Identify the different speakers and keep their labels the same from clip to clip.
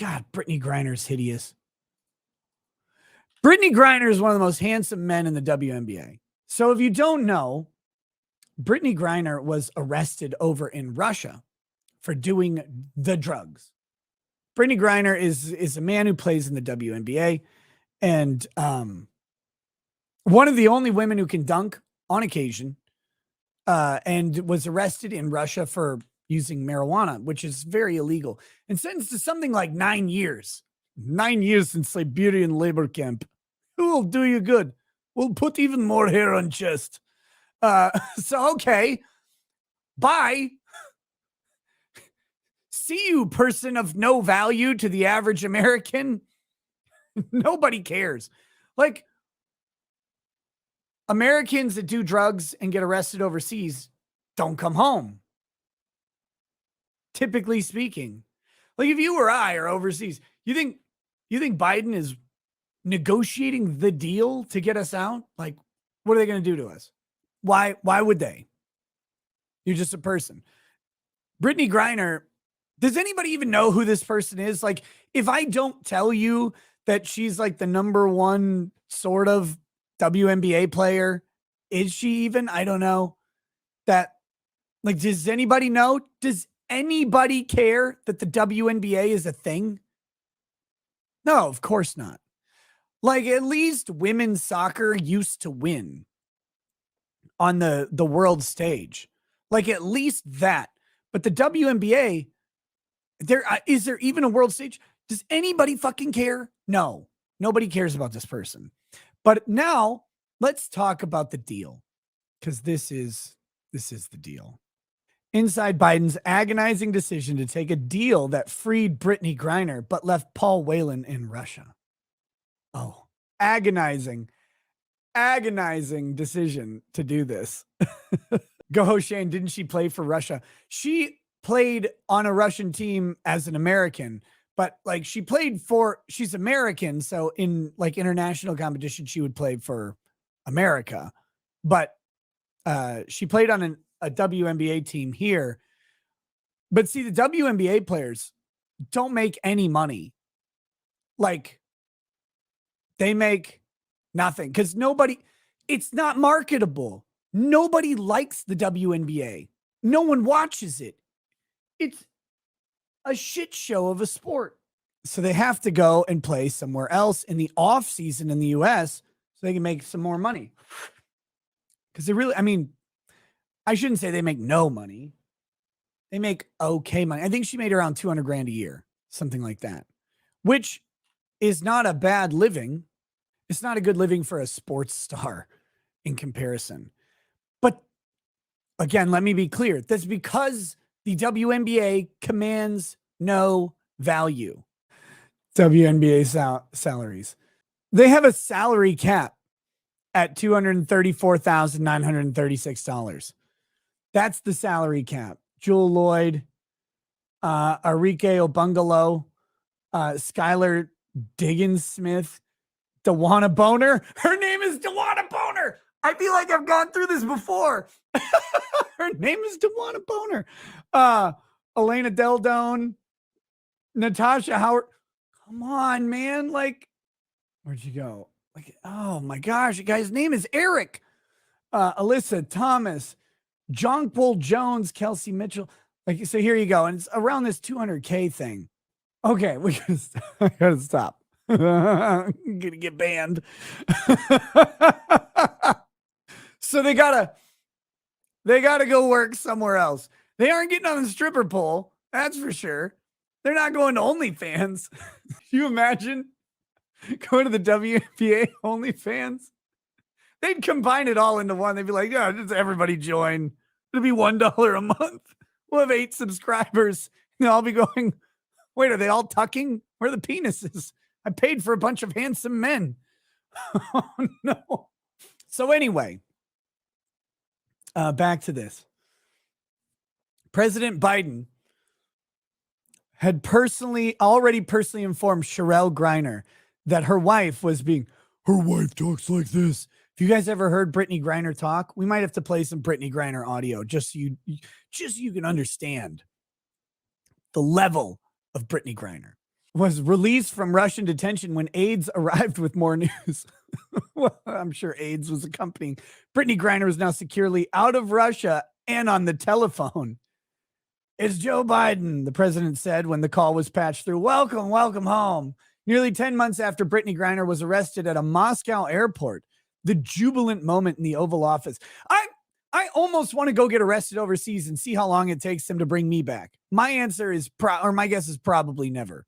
Speaker 1: God, Brittney Griner's hideous. Brittney Griner is one of the most handsome men in the WNBA. So if you don't know, Brittney Griner was arrested over in Russia for doing the drugs. Brittney Griner is a man who plays in the WNBA and one of the only women who can dunk on occasion, and was arrested in Russia for using marijuana, which is very illegal, and sentenced to something like 9 years. 9 years in Siberian labor camp. It will do you good. We'll put even more hair on chest. So, okay. Bye. See you, person of no value to the average American. Nobody cares. Like, Americans that do drugs and get arrested overseas don't come home. Typically speaking. Like, if you or I are overseas, you think Biden is negotiating the deal to get us out? Like, what are they going to do to us? Why would they? You're just a person. Brittney Griner, does anybody even know who this person is? Like, if I don't tell you that she's like the number one sort of WNBA player, is she even? I don't know. That, like, does anybody know? Does anybody care that the WNBA is a thing? No, of course not. Like, at least women's soccer used to win on the world stage. Like, at least that. But the WNBA, is there even a world stage? Does anybody fucking care? No, nobody cares about this person. But now let's talk about the deal, because this is the deal. Inside Biden's agonizing decision to take a deal that freed Brittney Griner but left Paul Whelan in Russia. Oh, agonizing decision to do this. Go Shane, didn't she play for Russia? She played on a Russian team as an American, but like she's American. So in like international competition, she would play for America, but she played on a WNBA team here. But see, the WNBA players don't make any money. Like, they make nothing because it's not marketable. Nobody likes the WNBA. No one watches it. It's a shit show of a sport. So they have to go and play somewhere else in the off season in the US so they can make some more money. Because I shouldn't say they make no money. They make okay money. I think she made around $200,000 a year, something like that, which is not a bad living. It's not a good living for a sports star in comparison. But again, let me be clear. That's because the WNBA commands no value. WNBA salaries. They have a salary cap at $234,936. That's the salary cap. Jewel Lloyd, Arike Obungalo, Skylar Diggins-Smith, Dewana Boner. Her name is Dewana Boner. I feel like I've gone through this before. Her name is Dewana Boner. Elena Deldone, Natasha Howard. Come on, man. Like, where'd you go? Like, oh my gosh, the guy's name is Eric. Alyssa Thomas, Jonquil Jones, Kelsey Mitchell. Like, so here you go. And it's around this $200K thing. Okay, I gotta stop. I'm gonna get banned. So they gotta go work somewhere else. They aren't getting on the stripper pole, that's for sure. They're not going to OnlyFans. Can you imagine going to the WNBA OnlyFans? They'd combine it all into one. They'd be like, yeah, just everybody join. It'll be $1 a month. We'll have 8 subscribers. And they'll all be going, wait, are they all tucking? Where are the penises? I paid for a bunch of handsome men. Oh, no. So anyway, back to this. President Biden had already personally informed Sherelle Griner that her wife talks like this. If you guys ever heard Brittney Griner talk, we might have to play some Brittney Griner audio just so you can understand the level of Brittney Griner. was released from Russian detention when aides arrived with more news. Well, I'm sure aides was accompanying. Brittney Griner is now securely out of Russia and on the telephone. It's Joe Biden, the president said when the call was patched through. Welcome, welcome home. Nearly 10 months after Brittney Griner was arrested at a Moscow airport, the jubilant moment in the Oval Office. I almost want to go get arrested overseas and see how long it takes them to bring me back. My answer is, my guess is probably never.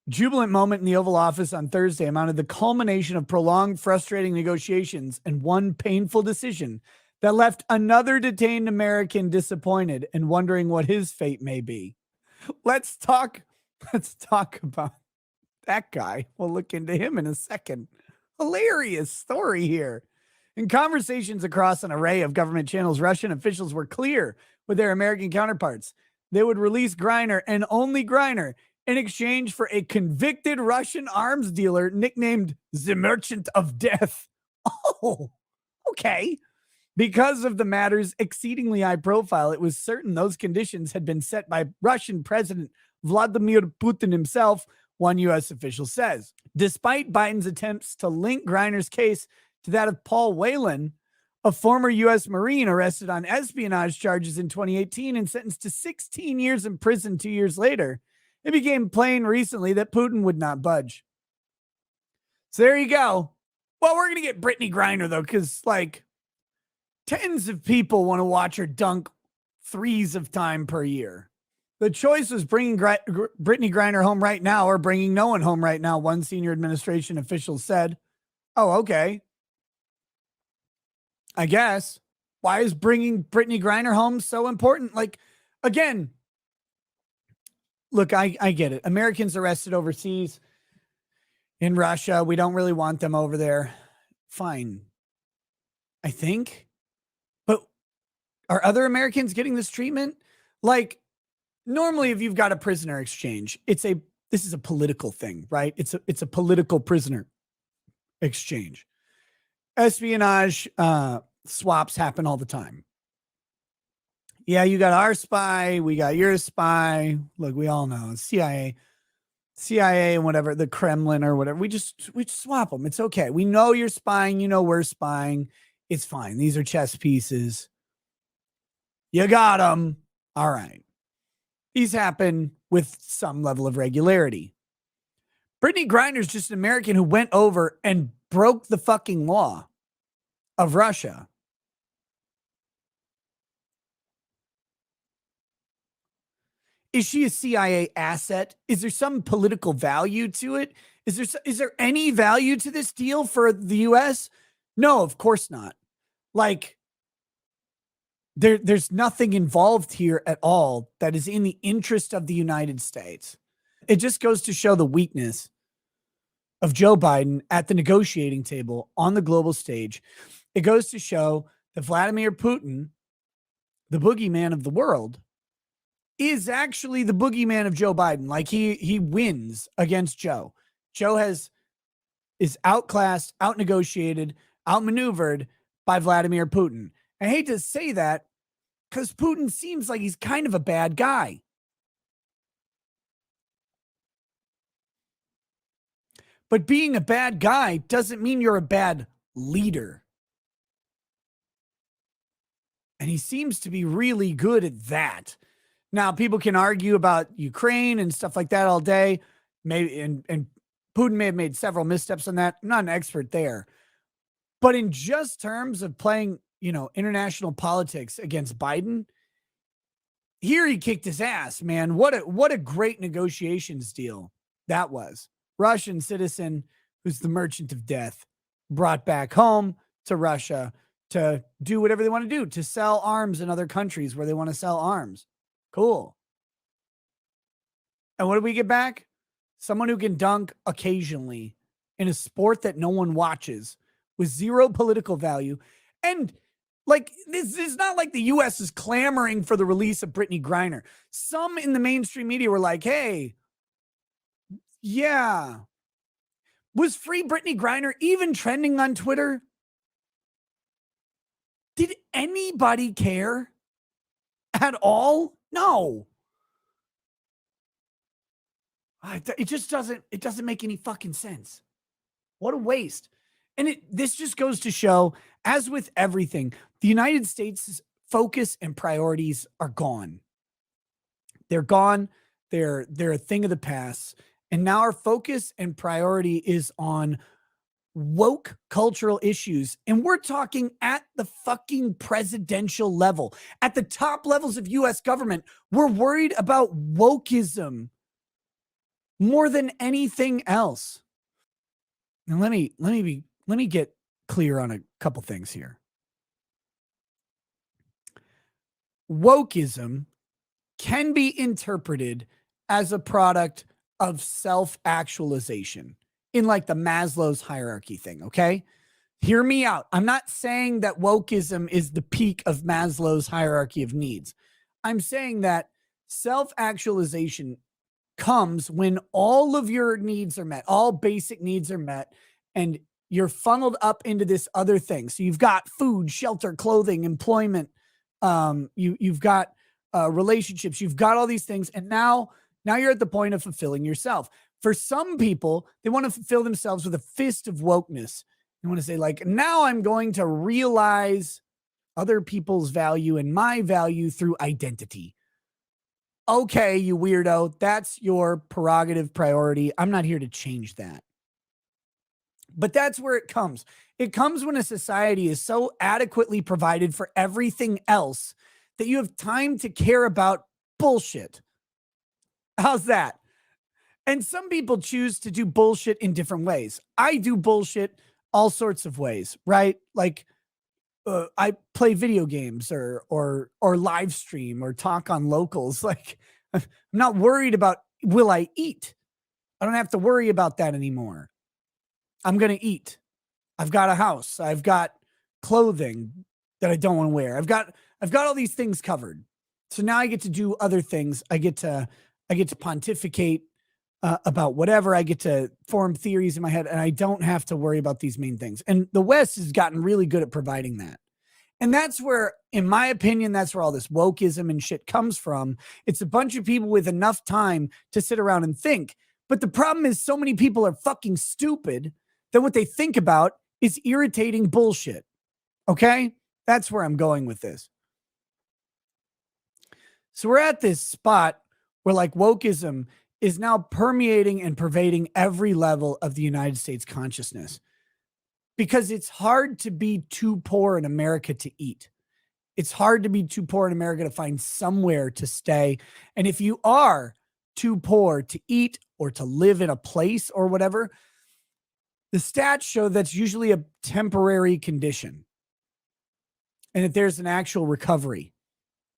Speaker 1: Jubilant moment in the Oval Office on Thursday amounted the culmination of prolonged, frustrating negotiations and one painful decision that left another detained American disappointed and wondering what his fate may be. Let's talk about that guy. We'll look into him in a second. Hilarious story here. In conversations across an array of government channels, Russian officials were clear with their American counterparts. They would release Griner and only Griner in exchange for a convicted Russian arms dealer nicknamed the Merchant of Death. Oh, okay. Because of the matter's exceedingly high profile, it was certain those conditions had been set by Russian President Vladimir Putin himself, one U.S. official says. Despite Biden's attempts to link Griner's case to that of Paul Whelan, a former U.S. Marine arrested on espionage charges in 2018 and sentenced to 16 years in prison 2 years later, it became plain recently that Putin would not budge. So there you go. Well, we're going to get Brittney Griner, though, because, like, tens of people want to watch her dunk threes of time per year. The choice was bringing Brittney Griner home right now or bringing no one home right now, one senior administration official said. Oh, okay. I guess. Why is bringing Brittney Griner home so important? Like, again, look, I get it. Americans arrested overseas in Russia. We don't really want them over there. Fine. I think. But are other Americans getting this treatment? Like, normally if you've got a prisoner exchange, this is a political thing, right? It's a political prisoner exchange. Espionage swaps happen all the time. Yeah, you got our spy, we got your spy. Look, we all know CIA and whatever, the Kremlin or whatever. We just swap them. It's okay. We know you're spying. You know we're spying. It's fine. These are chess pieces. You got them. All right. These happen with some level of regularity. Brittney Griner's just an American who went over and broke the fucking law of Russia. Is she a CIA asset? Is there some political value to it? Is there any value to this deal for the U.S.? No, of course not. Like, there's nothing involved here at all that is in the interest of the United States. It just goes to show the weakness of Joe Biden at the negotiating table on the global stage. It goes to show that Vladimir Putin, the boogeyman of the world, is actually the boogeyman of Joe Biden. Like, he wins against Joe. Joe is outclassed, outnegotiated, outmaneuvered by Vladimir Putin. I hate to say that because Putin seems like he's kind of a bad guy. But being a bad guy doesn't mean you're a bad leader. And he seems to be really good at that. Now, people can argue about Ukraine and stuff like that all day. Maybe and Putin may have made several missteps on that. I'm not an expert there. But in just terms of playing, international politics against Biden, here he kicked his ass, man. What a great negotiations deal that was. Russian citizen who's the merchant of death, brought back home to Russia to do whatever they want to do, to sell arms in other countries where they want to sell arms. Cool. And what do we get back? Someone who can dunk occasionally in a sport that no one watches with zero political value. And like, this is not like the U.S. is clamoring for the release of Brittney Griner. Some in the mainstream media were like, hey, yeah. Was Free Brittney Griner even trending on Twitter? Did anybody care at all? No. It just doesn't make any fucking sense. What a waste. And this just goes to show, as with everything, the United States' focus and priorities are gone. They're gone. They're a thing of the past. And now our focus and priority is on woke cultural issues. And we're talking at the fucking presidential level, at the top levels of US government. We're worried about wokism more than anything else. Now let me get clear on a couple things here. Wokism can be interpreted as a product of self-actualization in like the Maslow's hierarchy thing, okay? Hear me out. I'm not saying that wokeism is the peak of Maslow's hierarchy of needs. I'm saying that self-actualization comes when all of your needs are met, all basic needs are met, and you're funneled up into this other thing. So you've got food, shelter, clothing, employment, you've got relationships, you've got all these things, and now you're at the point of fulfilling yourself. For some people, they want to fulfill themselves with a fist of wokeness. They want to say, like, now I'm going to realize other people's value and my value through identity. Okay, you weirdo, that's your prerogative priority. I'm not here to change that. But that's where it comes. It comes when a society is so adequately provided for everything else that you have time to care about bullshit. How's that? And some people choose to do bullshit in different ways. I do bullshit all sorts of ways, right? Like I play video games or live stream or talk on locals. Like I'm not worried about will I eat. I don't have to worry about that anymore. I'm going to eat. I've got a house. I've got clothing that I don't want to wear. I've got all these things covered. So now I get to do other things. I get to pontificate about whatever. I get to form theories in my head, and I don't have to worry about these main things. And the West has gotten really good at providing that. And that's where, in my opinion, that's where all this wokeism and shit comes from. It's a bunch of people with enough time to sit around and think. But the problem is so many people are fucking stupid that what they think about is irritating bullshit. Okay? That's where I'm going with this. So we're at this spot where like wokeism is now permeating and pervading every level of the United States consciousness, because it's hard to be too poor in America to eat. It's hard to be too poor in America to find somewhere to stay. And if you are too poor to eat or to live in a place or whatever, the stats show that's usually a temporary condition and that there's an actual recovery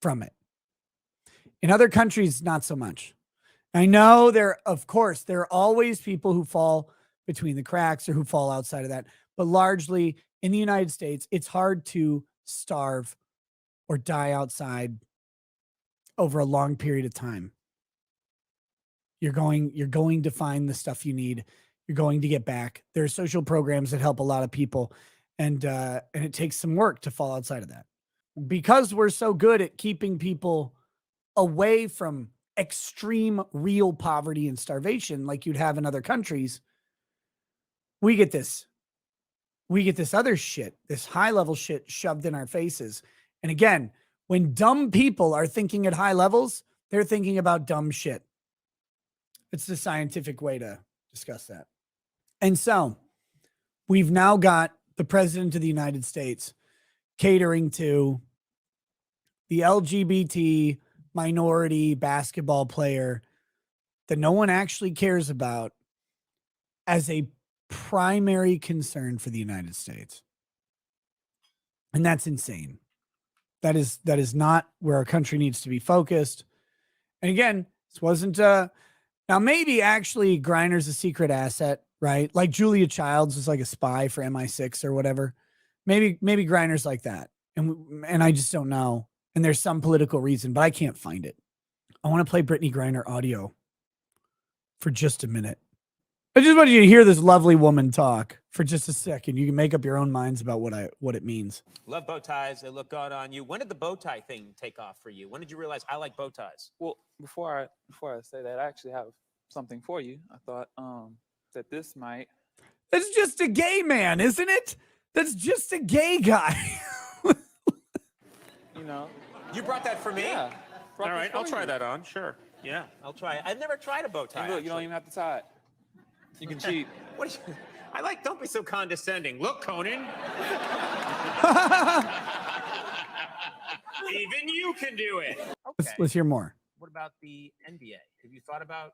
Speaker 1: from it. In other countries, not so much. I know of course, there are always people who fall between the cracks or who fall outside of that. But largely in the United States, it's hard to starve or die outside over a long period of time. You're going to find the stuff you need. You're going to get back. There are social programs that help a lot of people, and it takes some work to fall outside of that. Because we're so good at keeping people away from extreme real poverty and starvation like you'd have in other countries, we get this other shit, this high level shit shoved in our faces. And again, when dumb people are thinking at high levels, they're thinking about dumb shit. It's the scientific way to discuss that. And so we've now got the president of the United States catering to the LGBT minority basketball player that no one actually cares about as a primary concern for the United States. And that's insane. That is not where our country needs to be focused. And again, this wasn't now maybe actually Griner's a secret asset, right? Like Julia Childs was like a spy for MI6 or whatever. Maybe Griner's like that. And I just don't know. And there's some political reason, but I can't find it. I want to play Brittney Griner audio for just a minute. I just want you to hear this lovely woman talk for just a second. You can make up your own minds about what it means.
Speaker 2: Love bow ties. They look good on you. When did the bow tie thing take off for you? When did you realize I like bow ties?
Speaker 3: Well, before I say that, I actually have something for you. I thought that this might.
Speaker 1: That's just a gay man, isn't it? That's just a gay guy.
Speaker 3: You know.
Speaker 2: You brought that for me?
Speaker 3: Yeah.
Speaker 2: All right, I'll try that on. Sure. Yeah, I'll try it. I've never tried a bow tie.
Speaker 3: And look, you don't even have to tie it. You can cheat.
Speaker 2: What is, I like, don't be so condescending. Look, Conan. Even you can do it. Okay.
Speaker 1: Let's hear more.
Speaker 2: What about the NBA? Have you thought about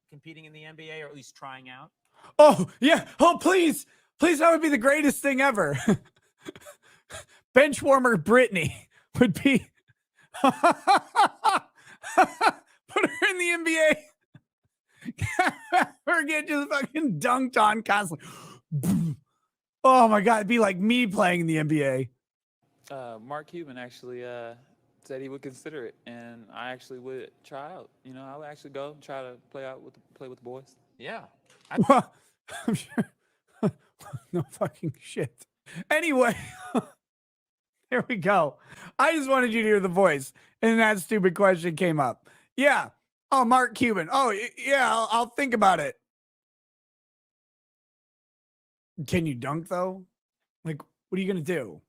Speaker 2: competing in the NBA or at least trying out?
Speaker 1: Oh, yeah. Oh, please. Please, that would be the greatest thing ever. Bench warmer Brittney would be. Put her in the NBA. Her get just fucking dunked on constantly. Oh my God. It'd be like me playing in the NBA.
Speaker 3: Mark Cuban actually said he would consider it, and I actually would try out. You know, I would actually go try to play with the boys.
Speaker 2: Yeah.
Speaker 1: I'm sure. No fucking shit. Anyway, there we go. I just wanted you to hear the voice, and that stupid question came up. Yeah. Oh, Mark Cuban. Oh, yeah. I'll think about it. Can you dunk though? Like, what are you gonna do?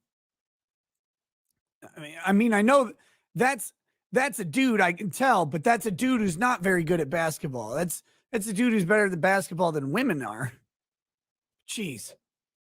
Speaker 1: I mean, I know that's a dude, I can tell, but that's a dude who's not very good at basketball. That's a dude who's better at basketball than women are. Jeez.